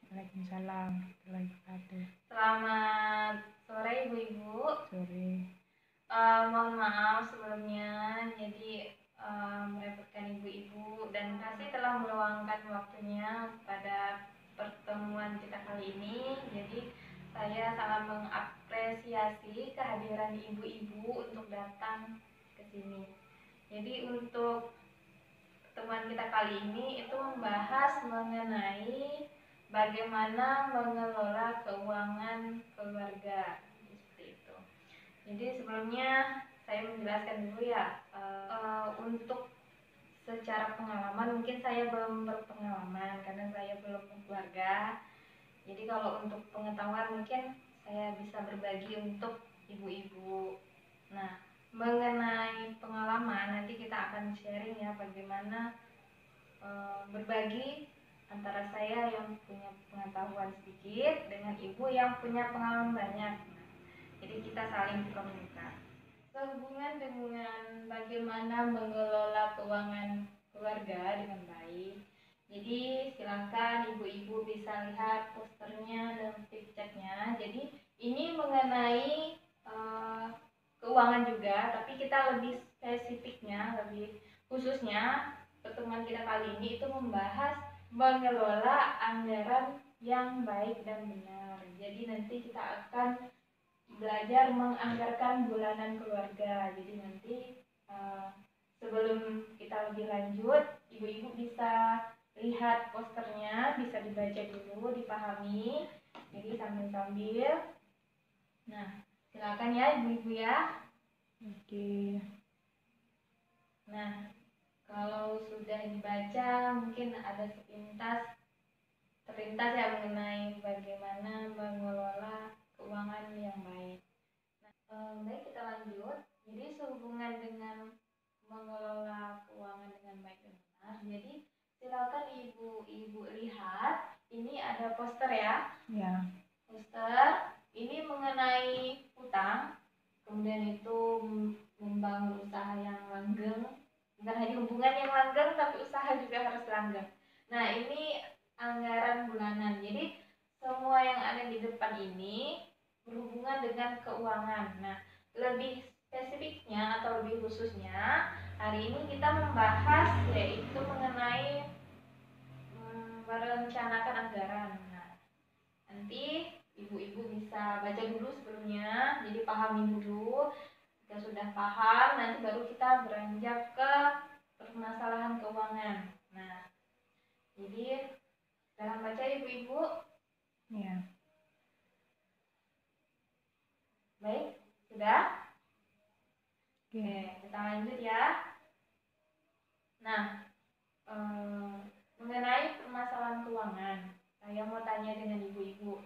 Waalaikumsalam warahmatullahi wabarakatuh. Selamat sore Ibu-Ibu. Sore. Mohon maaf sebelumnya, jadi merepotkan Ibu-Ibu, dan kasih telah meluangkan waktunya pada pertemuan kita kali ini. Jadi saya sangat mengapresiasi kehadiran Ibu-Ibu untuk datang ke sini. Jadi untuk pertemuan kita kali ini itu membahas mengenai bagaimana mengelola keuangan keluarga, seperti itu. Jadi sebelumnya saya menjelaskan dulu ya, untuk secara pengalaman mungkin saya belum berpengalaman karena saya belum berkeluarga. Jadi kalau untuk pengetahuan mungkin saya bisa berbagi untuk ibu-ibu. Nah, mengenai pengalaman nanti kita akan sharing ya bagaimana berbagi antara saya yang punya pengetahuan sedikit dengan ibu yang punya pengalaman banyak. Jadi kita saling berkomunikasi. Sehubungan dengan bagaimana mengelola keuangan keluarga dengan baik. Jadi silakan ibu-ibu bisa lihat posternya dan flipchartnya. Jadi ini mengenai keuangan juga, tapi kita lebih spesifiknya, lebih khususnya pertemuan kita kali ini itu membahas mengelola anggaran yang baik dan benar. Jadi nanti kita akan belajar menganggarkan bulanan keluarga. Jadi nanti sebelum kita lebih lanjut, ibu-ibu bisa lihat posternya, bisa dibaca dulu, dipahami. Jadi sambil-sambil. Nah, silakan ya ibu-ibu ya. Oke. Nah, kalau sudah dibaca mungkin ada terlintas ya mengenai bagaimana mengelola keuangan yang baik. Nah, baik, kita lanjut. Jadi sehubungan dengan mengelola keuangan dengan baik dan benar. Jadi silakan ibu-ibu lihat, ini ada poster ya. Ya. Poster ini mengenai hutang, kemudian itu membangun usaha yang langgeng. Bukan hanya hubungan yang langgeng, tapi usaha juga harus langgeng. Nah, ini anggaran bulanan. Jadi semua yang ada di depan ini berhubungan dengan keuangan. Nah, lebih spesifiknya atau lebih khususnya, hari ini kita membahas yaitu mengenai merencanakan anggaran. Nah, nanti ibu-ibu bisa baca dulu sebelumnya, jadi pahami dulu. Jika sudah paham, nanti baru kita beranjak ke permasalahan keuangan. Nah, jadi dalam baca ibu-ibu. Ya. Baik, sudah? Oke. Oke, kita lanjut ya. Nah, mengenai permasalahan keuangan, saya mau tanya dengan ibu-ibu.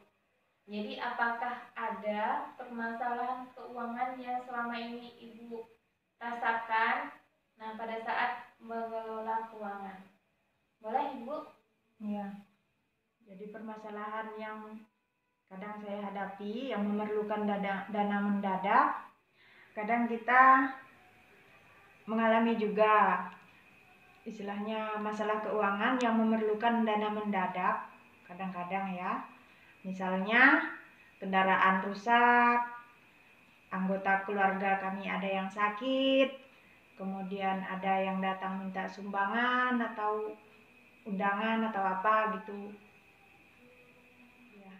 Jadi apakah ada permasalahan keuangan yang selama ini ibu rasakan pada saat mengelola keuangan? Boleh ibu? Ya. Jadi permasalahan yang kadang saya hadapi yang memerlukan dana mendadak, kadang kita mengalami juga istilahnya masalah keuangan yang memerlukan dana mendadak kadang-kadang ya. Misalnya kendaraan rusak, anggota keluarga kami ada yang sakit, kemudian ada yang datang minta sumbangan atau undangan atau apa gitu. Ya.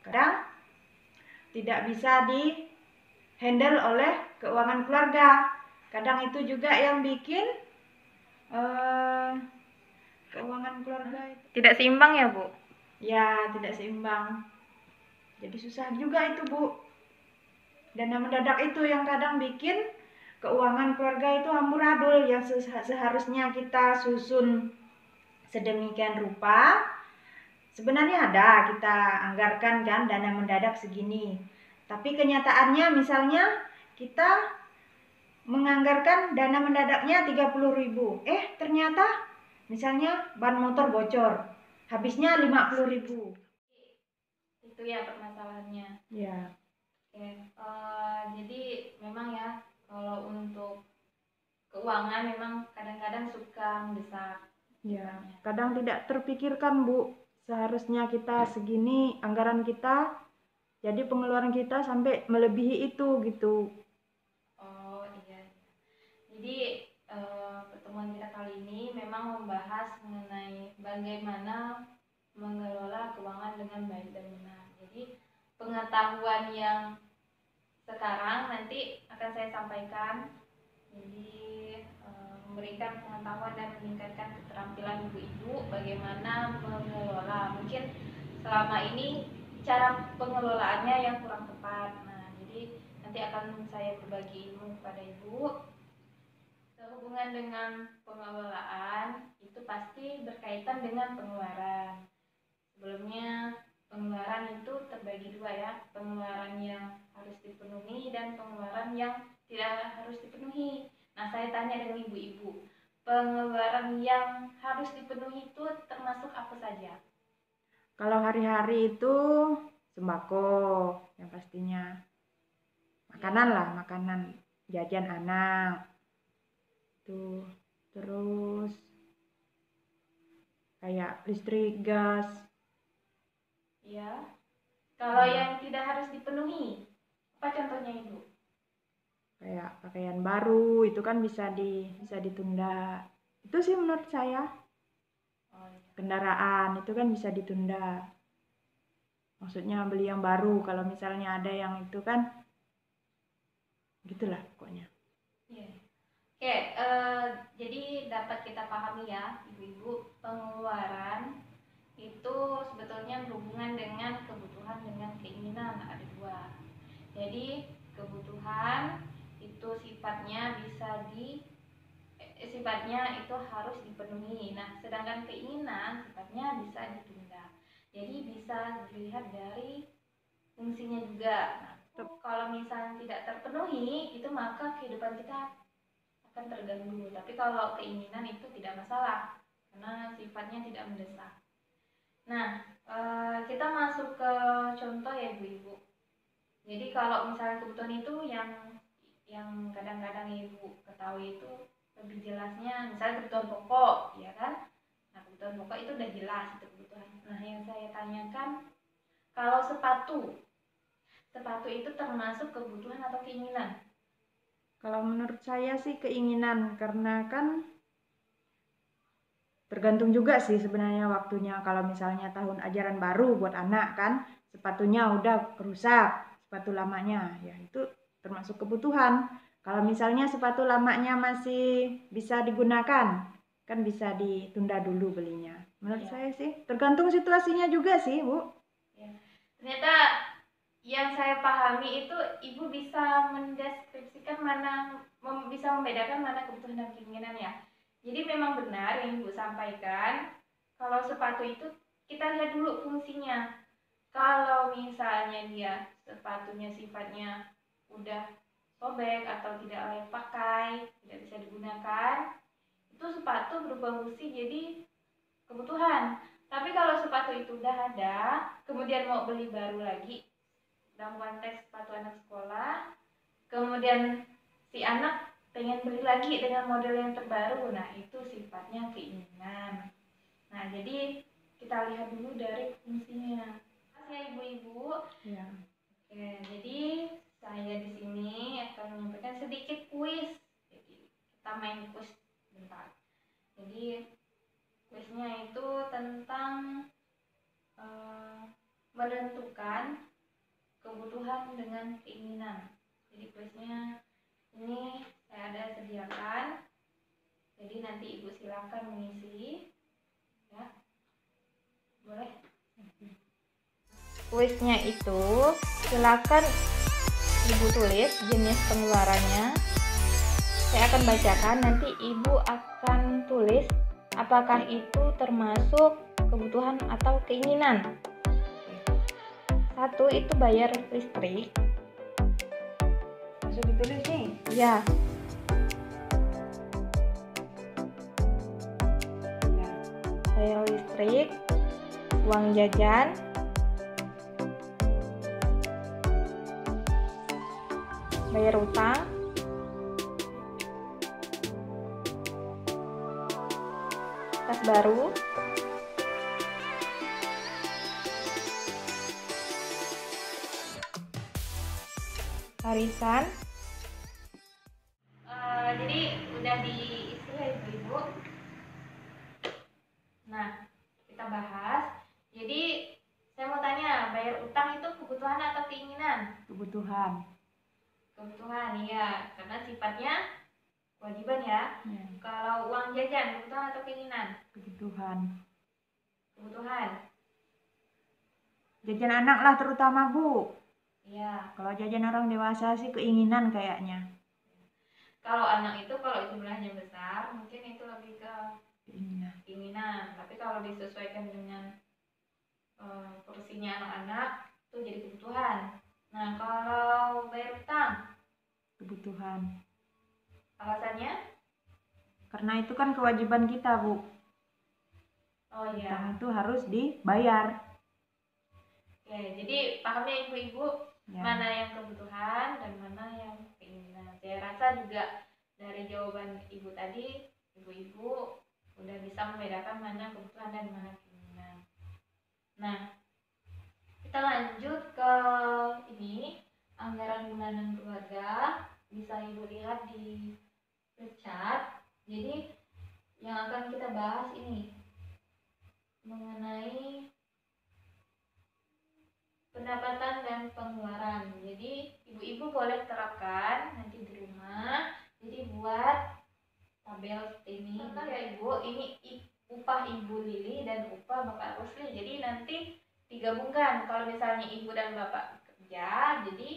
Kadang tidak bisa di handle oleh keuangan keluarga. Kadang itu juga yang bikin keuangan keluarga itu tidak seimbang ya, Bu? Ya, tidak seimbang. Jadi susah juga itu, Bu. Dana mendadak itu yang kadang bikin keuangan keluarga itu amburadul, yang seharusnya kita susun sedemikian rupa. Sebenarnya ada, kita anggarkan kan dana mendadak segini. Tapi kenyataannya misalnya kita menganggarkan dana mendadaknya 30.000. Ternyata misalnya ban motor bocor, habisnya 50.000. Itu ya permasalahannya. Ya. Oke, jadi memang ya kalau untuk keuangan memang kadang-kadang suka mendesak. Ya, kadang tidak terpikirkan, Bu. seharusnya kita segini anggaran kita, jadi pengeluaran kita sampai melebihi itu gitu. Oh iya. Jadi pertemuan kita kali ini memang membahas mengenai bagaimana mengelola keuangan dengan baik dan benar. Jadi pengetahuan yang sekarang nanti akan saya sampaikan. Jadi memberikan pengetahuan dan meningkatkan keterampilan ibu-ibu bagaimana mengelola. Mungkin selama ini cara pengelolaannya yang kurang tepat. Nah, jadi nanti akan saya berbagi ilmu kepada ibu. Sehubungan dengan pengelolaan itu pasti berkaitan dengan pengeluaran. Sebelumnya pengeluaran itu terbagi dua ya, pengeluaran yang harus dipenuhi dan pengeluaran yang tidak harus dipenuhi. Nah, saya tanya dengan ibu-ibu, pengeluaran yang harus dipenuhi itu termasuk apa saja? Kalau hari-hari itu sembako yang pastinya, makanan lah, makanan jajan anak tuh, terus kayak listrik, gas. Ya. Kalau yang tidak harus dipenuhi, apa contohnya ibu? Kayak pakaian baru itu kan bisa ditunda. Itu sih menurut saya. Oh, iya. Kendaraan itu kan bisa ditunda. Maksudnya beli yang baru, kalau misalnya ada yang itu kan gitulah pokoknya. Iya. Oke, jadi dapat kita pahami ya, ibu-ibu, pengeluaran itu sebetulnya berhubungan dengan kebutuhan dengan keinginan, ada dua. Jadi kebutuhan itu sifatnya itu harus dipenuhi. Nah, sedangkan keinginan sifatnya bisa ditunda. Jadi bisa dilihat dari fungsinya juga. Nah, kalau misalnya tidak terpenuhi, itu maka kehidupan kita akan terganggu. Tapi kalau keinginan itu tidak masalah karena sifatnya tidak mendesak. Nah, kita masuk ke contoh ya ibu-ibu. Jadi kalau misalnya kebutuhan itu yang kadang-kadang ibu ketahui itu lebih jelasnya, misalnya kebutuhan pokok, ya kan? Nah, kebutuhan pokok itu udah jelas itu kebutuhan. Nah, yang saya tanyakan, kalau sepatu itu termasuk kebutuhan atau keinginan? Kalau menurut saya sih keinginan, karena kan tergantung juga sih sebenarnya waktunya. Kalau misalnya tahun ajaran baru buat anak kan, sepatunya udah rusak, sepatu lamanya, ya itu termasuk kebutuhan. Kalau misalnya sepatu lamanya masih bisa digunakan, kan bisa ditunda dulu belinya. Menurut saya sih, tergantung situasinya juga sih, Bu. Ya. Ternyata yang saya pahami itu ibu bisa mendeskripsikan bisa membedakan mana kebutuhan dan keinginan ya. Jadi memang benar yang ibu sampaikan, kalau sepatu itu kita lihat dulu fungsinya. Kalau misalnya dia sepatunya sifatnya udah sobek atau tidak layak pakai, tidak bisa digunakan, itu sepatu berubah fungsi jadi kebutuhan. Tapi kalau sepatu itu udah ada, kemudian mau beli baru lagi, dalam konteks sepatu anak sekolah, kemudian si anak pengen beli lagi dengan model yang terbaru, nah itu sifatnya keinginan. Nah, jadi kita lihat dulu dari fungsinya. Makasih ya ibu-ibu. Ya. Oke, jadi saya di sini akan menyampaikan sedikit kuis. Jadi kita main kuis bentar. Jadi kuisnya itu tentang menentukan kebutuhan dengan keinginan. Jadi kuisnya ini saya ada sediakan. Jadi nanti ibu silakan mengisi, ya. Boleh? Kuisnya itu silakan ibu tulis jenis pengeluarannya. Saya akan bacakan, nanti ibu akan tulis apakah itu termasuk kebutuhan atau keinginan. 1 itu bayar listrik. Langsung ditulis nih? Ya. Bayar listrik, uang jajan, bayar utang, tas baru, arisan. Jadi udah diisi ya ibu-ibu. Nah, kita bahas. Jadi saya mau tanya, bayar utang itu kebutuhan atau keinginan? Kebutuhan. Kebutuhan, iya, karena sifatnya kewajiban ya. Kalau uang jajan, kebutuhan atau keinginan? Kebutuhan. Kebutuhan. Jajan anak lah terutama, Bu. Iya. Kalau jajan orang dewasa sih keinginan kayaknya. Kalau anak itu kalau jumlahnya besar, mungkin itu lebih ke keinginan. Tapi kalau disesuaikan dengan porsinya anak-anak, itu jadi kebutuhan. Nah, kalau bayar utang, kebutuhan. Alasannya? Karena itu kan kewajiban kita, Bu. Oh iya. Utang itu harus dibayar. Ya, jadi pahamnya ibu-ibu Ya. mana yang kebutuhan dan mana yang keinginan. Saya rasa juga dari jawaban ibu tadi, ibu-ibu udah bisa membedakan mana kebutuhan dan mana keinginan. Nah, kita lanjut ke ini, anggaran bulanan keluarga. Bisa ibu lihat di chart. Jadi yang akan kita bahas ini mengenai pendapatan dan pengeluaran. Jadi ibu-ibu boleh terapkan nanti di rumah. Jadi buat tabel seperti ini. Contoh ya ibu, ini upah ibu Lili dan upah bapak Rusli. Jadi nanti digabungkan. Kalau misalnya ibu dan bapak kerja, jadi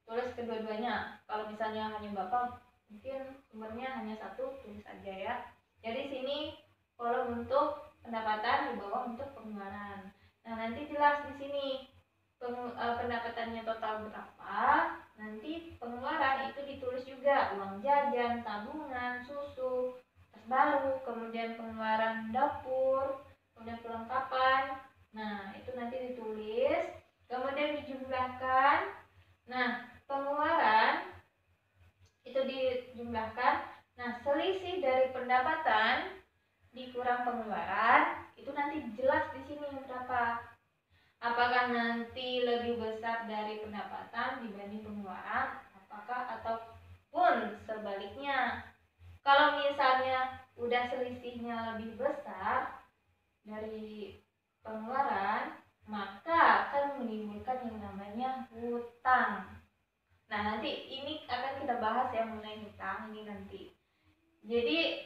tulis kedua-duanya. Kalau misalnya hanya bapak, mungkin sumbernya hanya satu, tulis aja ya. Jadi sini kolom untuk pendapatan, di bawah untuk pengeluaran. Nah nanti jelas di sini pendapatannya total berapa, nanti pengeluaran itu ditulis juga, uang jajan, tabungan, susu, tas baru, kemudian pengeluaran dapur, kemudian perlengkapan. Nah itu nanti ditulis, kemudian dijumlahkan. Nah pengeluaran itu dijumlahkan. Nah selisih dari pendapatan dikurang pengeluaran itu nanti jelas di sini berapa. Apakah nanti lebih besar dari pendapatan dibanding pengeluaran, apakah ataupun sebaliknya. Kalau misalnya udah selisihnya lebih besar dari pengeluaran, maka akan menimbulkan yang namanya hutang. Nah nanti ini akan kita bahas yang mengenai hutang ini nanti. Jadi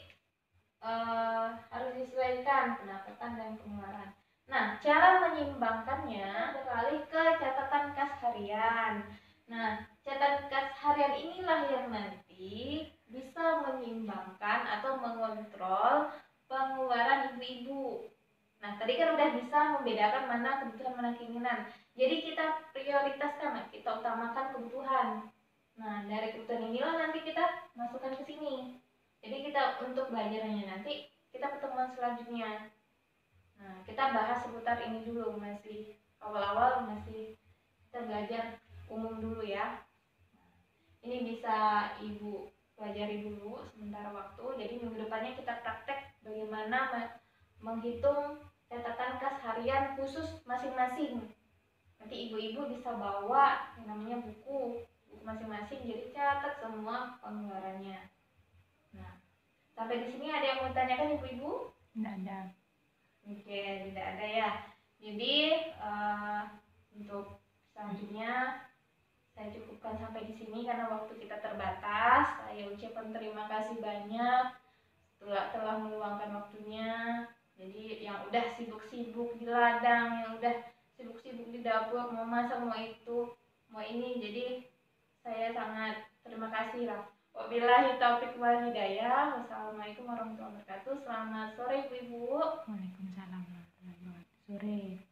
harus disesuaikan pendapatan dan pengeluaran. Nah, cara menyimbangkannya beralih ke catatan kas harian. Nah, catatan kas harian inilah yang nanti bisa menyimbangkan atau mengontrol pengeluaran ibu-ibu. Nah, tadi kan udah bisa membedakan mana kebutuhan, mana keinginan. Jadi kita prioritaskan, kita utamakan kebutuhan. Nah, dari kebutuhan inilah nanti kita masukkan ke sini. Jadi kita untuk belajarnya nanti kita pertemuan selanjutnya. Nah, kita bahas seputar ini dulu, masih awal-awal masih kita belajar umum dulu ya. Ini bisa ibu pelajari dulu sementara waktu. Jadi minggu depannya kita praktek bagaimana menghitung catatan kas harian khusus masing-masing. Nanti ibu-ibu bisa bawa yang namanya buku masing-masing. Jadi catat semua pengeluarannya. Nah, sampai di sini ada yang mau tanyakan ibu-ibu? Tidak ada. Oke, tidak ada ya. Jadi untuk selanjutnya saya cukupkan sampai di sini karena waktu kita terbatas. Saya ucapkan terima kasih banyak telah meluangkan waktunya. Jadi yang udah sibuk-sibuk di ladang, yang udah sibuk-sibuk di dapur, mau masak, mau itu, mau ini. Jadi saya sangat terima kasih lah. Wabillahi taufiq wal hidayah. Wassalamualaikum warahmatullahi wabarakatuh. Selamat sore ibu-ibu. Waalaikumsalam warahmatullahi wabarakatuh. Sore.